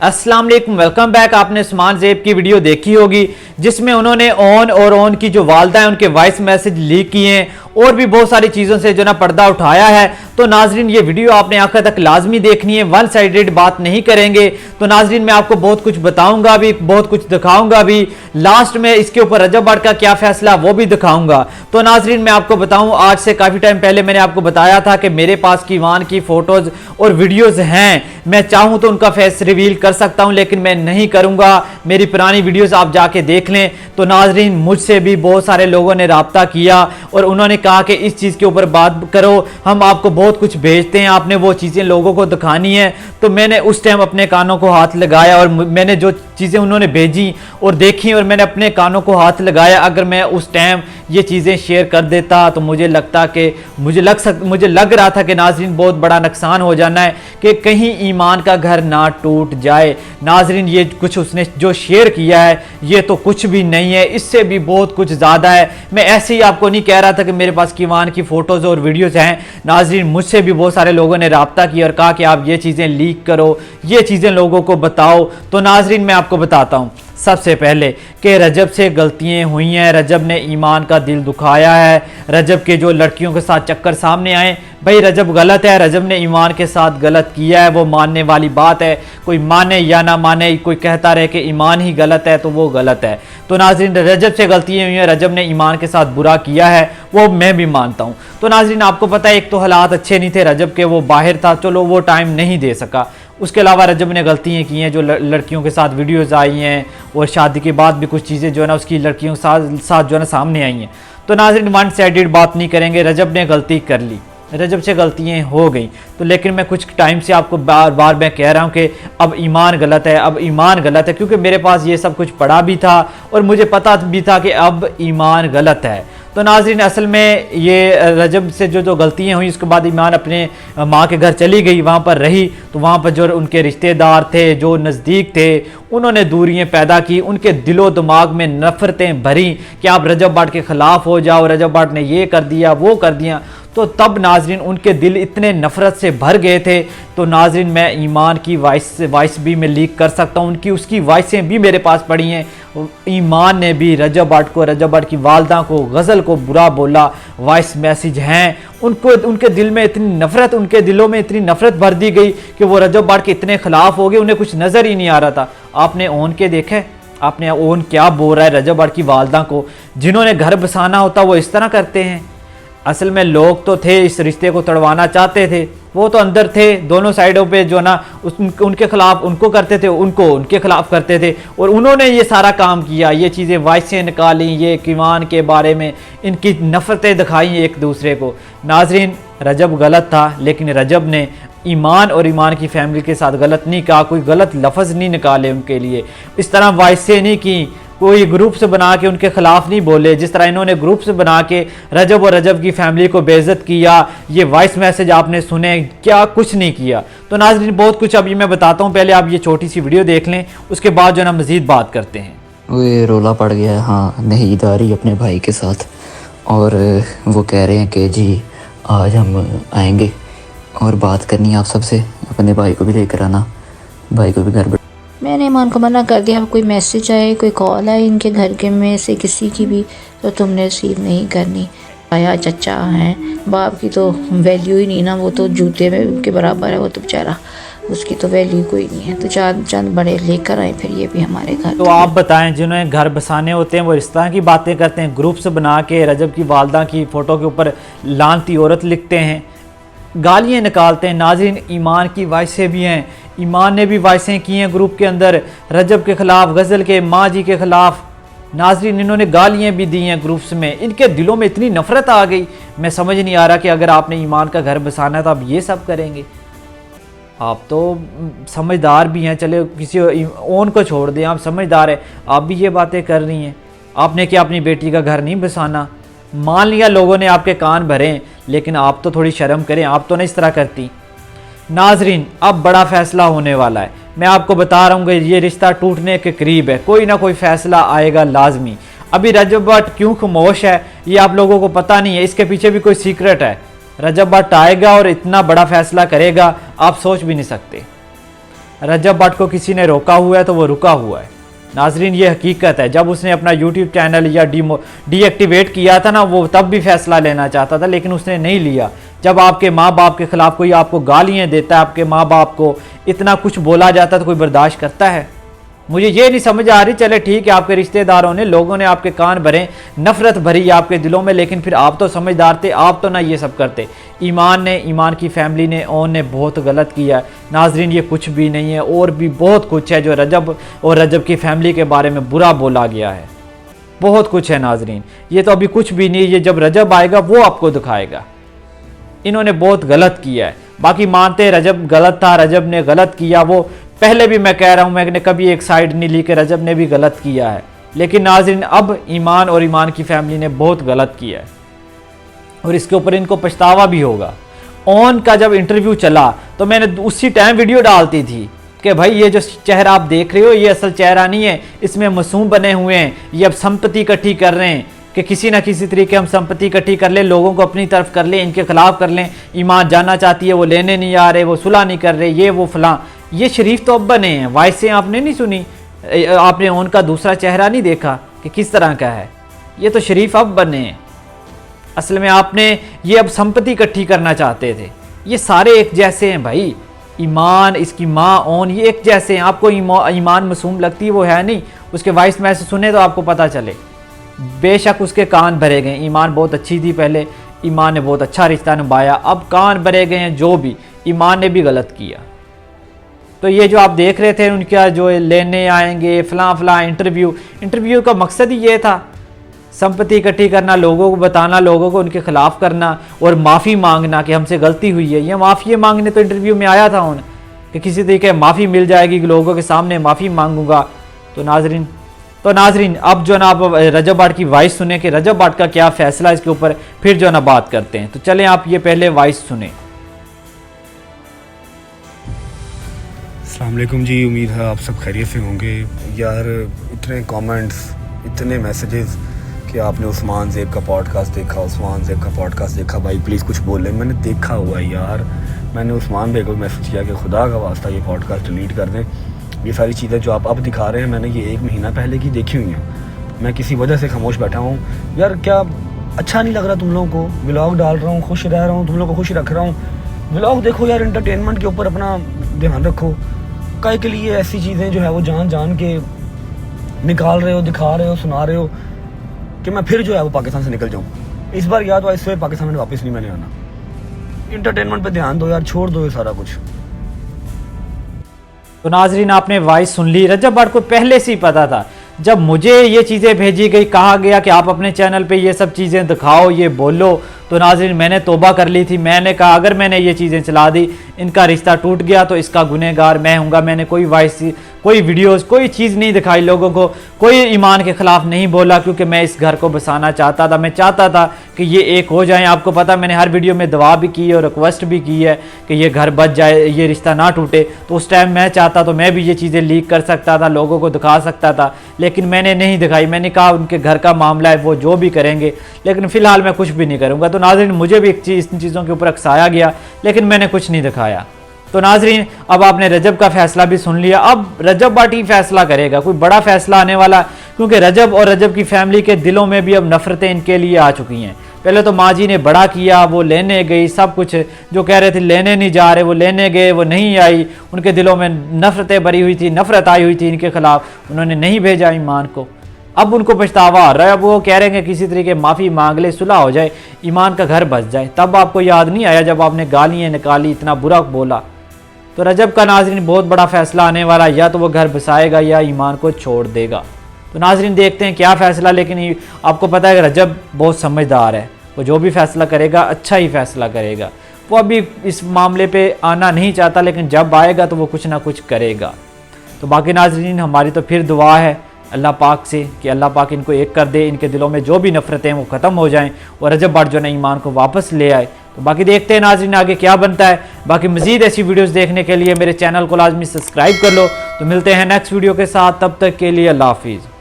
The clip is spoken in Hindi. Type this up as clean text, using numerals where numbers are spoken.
अस्सलाम वालेकुम, वेलकम बैक। आपने उस्मान ज़ेब की वीडियो देखी होगी जिसमें उन्होंने ओन की जो वालदा है उनके वॉइस मैसेज लीक किए हैं और भी बहुत सारी चीज़ों से जो ना पर्दा उठाया है। तो नाजरीन ये वीडियो आपने आखिर तक लाजमी देखनी है, वन साइडेड बात नहीं करेंगे। तो नाजरीन मैं आपको बहुत कुछ बताऊंगा भी, बहुत कुछ दिखाऊंगा भी, लास्ट में इसके ऊपर रजब बट का क्या फैसला वो भी दिखाऊंगा। तो नाजरीन मैं आपको बताऊं, आज से काफ़ी टाइम पहले मैंने आपको बताया था कि मेरे पास कीवान की फ़ोटोज़ और वीडियोज़ हैं। मैं चाहूँ तो उनका फेस रिवील कर सकता हूँ लेकिन मैं नहीं करूँगा। मेरी पुरानी वीडियोज़ आप जाके देख लें। तो नाजरीन मुझसे भी बहुत सारे लोगों ने रब्ता किया और उन्होंने कहा कि इस चीज़ के ऊपर बात करो, हम आपको बहुत कुछ भेजते हैं, आपने वो चीज़ें लोगों को दिखानी है। तो मैंने उस टाइम अपने कानों को हाथ लगाया और मैंने जो चीज़ें उन्होंने भेजी और देखी और मैंने अपने कानों को हाथ लगाया। अगर मैं उस टाइम ये चीज़ें शेयर कर देता तो मुझे लग रहा था कि नाजरीन बहुत बड़ा नुकसान हो जाना है कि कहीं ईमान का घर ना टूट जाए। नाजरीन ये कुछ उसने जो शेयर किया है ये तो कुछ भी नहीं है, इससे भी बहुत कुछ ज़्यादा है। मैं ऐसे ही आपको नहीं कह रहा था कि मेरे पास कीवान की फ़ोटोज़ और वीडियोज़ हैं। नाजरीन मुझसे भी बहुत सारे लोगों ने रब्ता किया और कहा कि आप ये चीज़ें लीक करो, ये चीज़ें लोगों को बताओ। तो नाजरीन मैं आपको बताता हूँ सबसे पहले कि रजब से गलतियाँ हुई हैं, रजब ने ईमान का दिल दुखाया है। रजब के जो लड़कियों के साथ चक्कर सामने आए, भाई रजब गलत है, रजब ने ईमान के साथ गलत किया है, वो मानने वाली बात है। कोई माने या ना माने, कोई कहता रहे कि ईमान ही गलत है तो वो गलत है। तो नाजरीन रजब से गलतियाँ हुई हैं, रजब ने ईमान के साथ बुरा किया है, वो मैं भी मानता हूँ। तो नाजरीन आपको पता है एक तो हालात अच्छे नहीं थे रजब के, वो बाहर था, चलो वो टाइम नहीं दे सका। उसके अलावा रजब ने गलतियाँ की हैं, जो लड़कियों के साथ वीडियोज़ आई हैं और शादी के बाद भी कुछ चीज़ें जो है ना उसकी लड़कियों के साथ जो है ना सामने आई हैं। तो नाज़रीन वन साइडेड बात नहीं करेंगे, रजब ने गलती कर ली, रजब से गलतियाँ हो गई। तो लेकिन मैं कुछ टाइम से आपको बार बार मैं कह रहा हूँ कि अब ईमान गलत है, अब ईमान गलत है, क्योंकि मेरे पास ये सब कुछ पढ़ा भी था और मुझे पता भी था कि अब ईमान गलत है। तो नाज़रीन असल में ये रजब से जो गलतियाँ हुई उसके बाद ईमान अपने माँ के घर चली गई, वहाँ पर रही। तो वहाँ पर जो उनके रिश्तेदार थे, जो नज़दीक थे, उन्होंने दूरियाँ पैदा की, उनके दिलो दिमाग में नफ़रतें भरी कि आप रजब बट के ख़िलाफ़ हो जाओ, रजब बट ने ये कर दिया वो कर दिया। तो तब नाजरीन उनके दिल इतने नफ़रत से भर गए थे। तो नाजरीन मैं ईमान की वॉइस भी मैं लीक कर सकता हूँ, उसकी वॉइसें भी मेरे पास पड़ी हैं। ईमान ने भी रजब बट की वालदा को, गज़ल को बुरा बोला, वॉइस मैसेज हैं उनको, उनके दिल में इतनी नफ़रत, उनके दिलों में इतनी नफ़रत भर दी गई कि वो रजब बट के इतने ख़िलाफ़ हो गए, उन्हें कुछ नज़र ही नहीं आ रहा था। आपने ओन के देखे, आपने ओन क्या बोल रहा है रजब बट की वालदा को। जिन्होंने घर बसाना होता वो इस तरह करते हैं। असल में लोग तो थे इस रिश्ते को तोड़वाना चाहते थे, वो तो अंदर थे, दोनों साइडों पे जो ना उनके खिलाफ उनको करते थे, उनको उनके खिलाफ करते थे और उन्होंने ये सारा काम किया, ये चीज़ें वॉइसें निकाली, ये कीवान के बारे में इनकी नफ़रतें दिखाई एक दूसरे को। नाजरीन रजब गलत था लेकिन रजब ने ईमान और ईमान की फैमिली के साथ गलत नहीं कहा, कोई गलत लफ्ज़ नहीं निकाले उनके लिए, इस तरह वॉइसें नहीं की, कोई ग्रुप से बना के उनके खिलाफ नहीं बोले जिस तरह इन्होंने ग्रुप से बना के रजब और रजब की फैमिली को बेइज्जत किया। ये वॉइस मैसेज आपने सुने, क्या कुछ नहीं किया। तो नाज़रीन बहुत कुछ अभी मैं बताता हूँ, पहले आप ये छोटी सी वीडियो देख लें, उसके बाद जो है ना मज़ीद बात करते हैं। वो रोला पड़ गया है, हाँ नहीद आ रही अपने भाई के साथ और वो कह रहे हैं कि जी आज हम आएंगे और बात करनी है आप सबसे, अपने भाई को भी लेकर आना, भाई को भी घर। मैंने ईमान को मना कर दिया, कोई मैसेज आए, कोई कॉल आए इनके घर के में से किसी की भी तो तुमने रिसीव नहीं करनी। आया चचा हैं, बाप की तो वैल्यू ही नहीं ना, वो तो जूते में के बराबर है, वो तो बेचारा, उसकी तो वैल्यू कोई नहीं है। तो चंद बड़े लेकर आए फिर ये भी हमारे घर। तो आप बताएं जिन्होंने घर बसाने होते हैं वो इस तरह की बातें करते हैं, ग्रुप्स बना के रजब की वालदा की फ़ोटो के ऊपर लानती औरत लिखते हैं, गालियाँ निकालते हैं। नाज़रीन ईमान की वॉइसें भी हैं, ईमान ने भी वॉइसें की हैं ग्रुप के अंदर रजब के ख़िलाफ़, गज़ल के माँ जी के ख़िलाफ़। नाज़रीन इन्होंने गालियाँ भी दी हैं ग्रुप्स में, इनके दिलों में इतनी नफ़रत आ गई। मैं समझ नहीं आ रहा कि अगर आपने ईमान का घर बसाना है तो आप ये सब करेंगे। आप तो समझदार भी हैं, चले किसी ओन को छोड़ दें, आप समझदार हैं, आप भी ये बातें कर रही हैं। आपने क्या अपनी बेटी का घर नहीं बसाना? मान लिया लोगों ने आपके कान भरे, लेकिन आप तो थोड़ी शर्म करें, आप तो नहीं इस तरह करती। नाजरीन अब बड़ा फ़ैसला होने वाला है, मैं आपको बता रहा हूँ कि ये रिश्ता टूटने के करीब है, कोई ना कोई फ़ैसला आएगा लाजमी। अभी रजब बट क्यों खामोश है ये आप लोगों को पता नहीं है, इसके पीछे भी कोई सीक्रेट है। रजब बट आएगा और इतना बड़ा फ़ैसला करेगा आप सोच भी नहीं सकते। रजब भट्ट को किसी ने रोका हुआ है तो वो रुका हुआ है। नाजरीन ये हकीकत है। जब उसने अपना यूट्यूब चैनल या डीएक्टिवेट किया था ना, वो तब भी फैसला लेना चाहता था लेकिन उसने नहीं लिया। जब आपके माँ बाप के खिलाफ कोई आपको गालियाँ देता है, आपके माँ बाप को इतना कुछ बोला जाता है तो कोई बर्दाश्त करता है? मुझे ये नहीं समझ आ रही। चले ठीक है, आपके रिश्तेदारों ने, लोगों ने आपके कान भरे, नफरत भरी आपके दिलों में, लेकिन फिर आप तो समझदार थे, आप तो ना ये सब करते। ईमान ने, ईमान की फैमिली ने, ओन ने बहुत गलत किया है। नाजरीन ये कुछ भी नहीं है, और भी बहुत कुछ है जो रजब और रजब की फैमिली के बारे में बुरा बोला गया है। बहुत कुछ है नाजरीन, ये तो अभी कुछ भी नहीं। ये जब रजब आएगा वो आपको दिखाएगा। इन्होंने बहुत गलत किया है। बाकी मानते हैं रजब गलत था, रजब ने गलत किया, वो पहले भी मैं कह रहा हूं, मैंने कभी एक साइड नहीं ली कि रजब ने भी गलत किया है। लेकिन नाज़रीन अब ईमान और ईमान की फैमिली ने बहुत गलत किया है और इसके ऊपर इनको पछतावा भी होगा। ऑन का जब इंटरव्यू चला तो मैंने उसी टाइम वीडियो डालती थी कि भाई ये जो चेहरा आप देख रहे हो ये असल चेहरा नहीं है, इसमें मासूम बने हुए हैं, ये अब संपत्ति इकट्ठी कर रहे हैं कि किसी ना किसी तरीके हम संपत्ति इकट्ठी कर लें, लोगों को अपनी तरफ कर लें, इनके खिलाफ कर लें। ईमान जानना चाहती है, वो लेने नहीं आ रहे, वो सुलह नहीं कर रहे, ये वो फलां। ये शरीफ तो अब बने हैं। वॉइसें आपने नहीं सुनी, आपने उनका दूसरा चेहरा नहीं देखा कि किस तरह का है। ये तो शरीफ अब बने हैं। असल में आपने ये अब संपत्ति इकट्ठी करना चाहते थे। ये सारे एक जैसे हैं भाई, ईमान, इसकी माँ ओन, ये एक जैसे हैं। आपको ईमान मासूम लगती है, वो है नहीं। उसके वॉइस मैसेज सुने तो आपको पता चले। बेशक उसके कान भरे गए। ईमान बहुत अच्छी थी पहले, ईमान ने बहुत अच्छा रिश्ता निभाया, अब कान भरे गए हैं। जो भी, ईमान ने भी गलत किया। तो ये जो आप देख रहे थे उनका जो लेने आएंगे फलां फलां इंटरव्यू का मकसद ही ये था, संपत्ति इकट्ठी करना, लोगों को बताना, लोगों को उनके खिलाफ करना और माफ़ी मांगना कि हमसे गलती हुई है। ये माफ़ी मांगने तो इंटरव्यू में आया था उन कि किसी तरीके माफ़ी मिल जाएगी, लोगों के सामने माफ़ी मांगूंगा। तो नाजरीन अब जो ना आप रजब भट्ट की वॉइस सुने कि रजब भट्ट का क्या फैसला इसके ऊपर, फिर जो ना बात करते हैं। तो चलें आप ये पहले वॉइस सुने। अस्सलाम वालेकुम जी, उम्मीद है आप सब खैरियत से होंगे। यार इतने कमेंट्स, इतने मैसेजेस कि आपने उस्मान ज़ेब का पॉडकास्ट देखा, उस्मान ज़ेब का पॉडकास्ट देखा, भाई प्लीज़ कुछ बोल लें। मैंने देखा हुआ है यार, मैंने उस्मान भाई को मैसेज किया कि खुदा का वास्ता ये पॉडकास्ट डिलीट कर दें। ये सारी चीज़ें जो आप अब दिखा रहे हैं मैंने ये 1 महीना पहले की देखी हुई हैं। मैं किसी वजह से खामोश बैठा हूँ। यार क्या अच्छा नहीं लग रहा तुम लोगों को? व्लॉग डाल रहा हूँ, खुश रह रहा हूँ, तुम लोगों को खुश रख रहा हूँ। व्लॉग देखो यार, एंटरटेनमेंट के ऊपर अपना ध्यान रखो। काय के लिए ऐसी चीज़ें जो है वो जान के निकाल रहे हो, दिखा रहे हो, सुना रहे हो कि मैं फिर जो है वो पाकिस्तान से निकल जाऊँ। इस बार या तो ऐसे पाकिस्तान में वापस नहीं मैंने आना। इंटरटेनमेंट पे ध्यान दो यार, छोड़ दो ये सारा कुछ। तो नाजरीन आपने वॉइस सुन ली। रजब भट्ट को पहले से ही पता था। जब मुझे ये चीज़ें भेजी गई, कहा गया कि आप अपने चैनल पे ये सब चीज़ें दिखाओ, ये बोलो, तो नाजरीन मैंने तौबा कर ली थी। मैंने कहा अगर मैंने ये चीज़ें चला दी, इनका रिश्ता टूट गया तो इसका गुनहगार मैं हूँगा। मैंने कोई वॉइस, कोई वीडियोस, कोई चीज़ नहीं दिखाई लोगों को, कोई ईमान के ख़िलाफ़ नहीं बोला, क्योंकि मैं इस घर को बसाना चाहता था। मैं चाहता था कि ये एक हो जाए। आपको पता, मैंने हर वीडियो में दुआ भी की है और रिक्वेस्ट भी की है कि ये घर बच जाए, ये रिश्ता ना टूटे। तो उस टाइम मैं चाहता तो मैं भी ये चीज़ें लीक कर सकता था, लोगों को दिखा सकता था, लेकिन मैंने नहीं दिखाई। मैंने कहा उनके घर का मामला है, वो जो भी करेंगे, लेकिन फ़िलहाल मैं कुछ भी नहीं करूँगा। तो नाज़रीन मुझे भी एक चीज़, इन चीज़ों के ऊपर अकसाया गया, लेकिन मैंने कुछ नहीं दिखाया। तो नाजरीन अब आपने रजब का फैसला भी सुन लिया। अब रजब भट्ट ही फैसला करेगा, कोई बड़ा फैसला आने वाला, क्योंकि रजब और रजब की फैमिली के दिलों में भी अब नफरतें इनके लिए आ चुकी हैं। पहले तो माँ जी ने बड़ा किया, वो लेने गई, सब कुछ जो कह रहे थे लेने नहीं जा रहे, वो लेने गए, वो नहीं आई। उनके दिलों में नफरतें भरी हुई थी, नफरत आई हुई थी इनके खिलाफ, उन्होंने नहीं भेजा ईमान को। अब उनको पछतावा आ रहा है। अब वो कह रहे हैं कि किसी तरीके माफ़ी मांग ले, सुलह हो जाए, ईमान का घर बच जाए। तब आपको याद नहीं आया जब आपने गालियाँ निकाली, इतना बुरा बोला। तो रजब का नाजरीन बहुत बड़ा फैसला आने वाला, या तो वो घर बसाएगा या ईमान को छोड़ देगा। तो नाजरीन देखते हैं क्या फ़ैसला। लेकिन आपको पता है कि रजब बहुत समझदार है, वो जो भी फैसला करेगा अच्छा ही फैसला करेगा। वो अभी इस मामले पे आना नहीं चाहता, लेकिन जब आएगा तो वो कुछ ना कुछ करेगा। तो बाकी नाजरीन हमारी तो फिर दुआ है अल्लाह पाक से कि अल्लाह पाक इनको एक कर दे, इनके दिलों में जो भी नफरतें वो ख़त्म हो जाएं और रजब भट्ट जो है ईमान को वापस ले आए। तो बाकी देखते हैं नाज़रीन आगे क्या बनता है। बाकी मज़ीद ऐसी वीडियोस देखने के लिए मेरे चैनल को लाजमी सब्सक्राइब कर लो। तो मिलते हैं नेक्स्ट वीडियो के साथ, तब तक के लिए अल्लाह हाफिज़।